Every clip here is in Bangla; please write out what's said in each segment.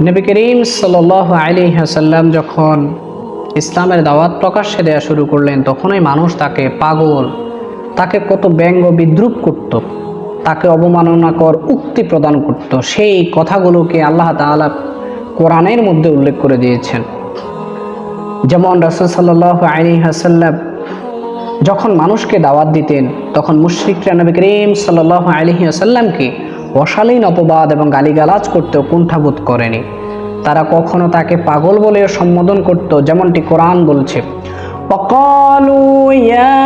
নবী করিম সাল্লাল্লাহু আলাইহি ওয়াসাল্লাম যখন ইসলামের দাওয়াত প্রকাশ্যে দেওয়া শুরু করলেন, তখনই মানুষ তাকে পাগল, তাকে কত ব্যঙ্গ বিদ্রূপ করত, তাকে অবমাননাকর উক্তি প্রদান করত। সেই কথাগুলোকে আল্লাহ তাআলা কোরআনের মধ্যে উল্লেখ করে দিয়েছেন। যেমন রাসূল সাল্লাল্লাহু আলাইহি ওয়াসাল্লাম যখন মানুষকে দাওয়াত দিতেন, তখন মুশরিকরা নবী করিম সাল্লাল্লাহু আলাইহি ওয়াসাল্লামকে অশালীন অপবাদ এবং গালিগালাজ করতেও কুণ্ঠাবোধ করেনি। তারা কখনো তাকে পাগল বলে সম্বোধন করত, যেমনটি কোরআন বলছে, وقالوا يا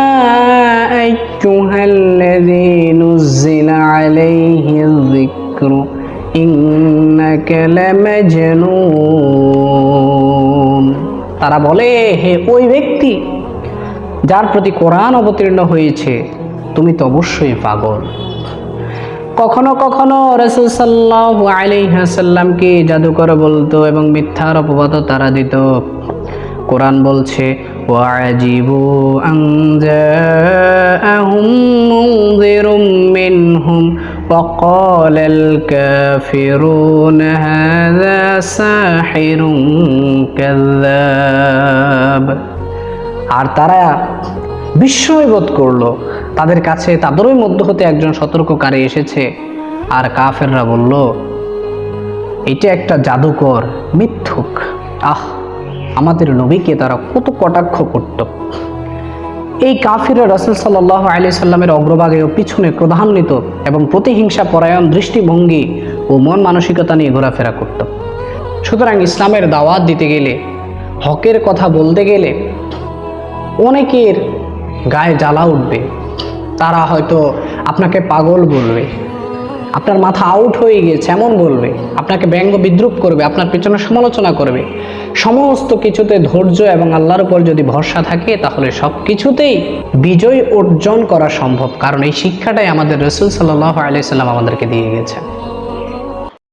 أيها الذي نزل عليه الذكر إنك لمجنون। তারা বলে, হে ওই ব্যক্তি যার প্রতি কোরআন অবতীর্ণ হয়েছে, তুমি তো অবশ্যই পাগল। কখনো কখনো রাসূল সাল্লাল্লাহু আলাইহি ওয়াসাল্লামকে জাদুকর বলতো এবং মিথ্যার অপবাদও তারা দিত। কোরআন বলছে, ওয়াজিবু আন জাআহুম মুনযিরুম মিনহুম ওয়াকালাল কাফিরুনা হাযা সাহিরুন কাযযাব। আর তারা বিস্ময় বোধ করলো, তাদের কাছে তাদেরই মধ্য হতে একজন সতর্ককারী এসেছে। আর কাফেররা বলল, এটা একটা জাদুকর, মিথ্যুক। আমাদের নবীকে তারা কত কটাক্ষ করত। এই কাফিররা রাসূল সাল্লাল্লাহু আলাইহি সাল্লামের অগ্রভাগে ও পিছনে ক্রোধান্বিত এবং প্রতিহিংসা পরায়ণ দৃষ্টিভঙ্গি ও মন মানসিকতা নিয়ে ঘোরাফেরা করত। সুতরাং ইসলামের দাওয়াত দিতে গেলে, হকের কথা বলতে গেলে অনেকের গায়ে জ্বালা উঠবে। তারা হয়তো আপনাকে পাগল বলবে, আপনার মাথা আউট হয়ে গিয়েছে এমন বলবে, আপনাকে ব্যঙ্গ বিদ্রূপ করবে, আপনার পেছনে সমালোচনা করবে। সমস্ত কিছুতে ধৈর্য এবং আল্লাহর উপর যদি ভরসা থাকে, তাহলে সব কিছুতেই বিজয় অর্জন করা সম্ভব। কারণ এই শিক্ষাটাই আমাদের রাসূল সাল্লাল্লাহু আলাইহি সাল্লাম আমাদেরকে দিয়ে গেছেন।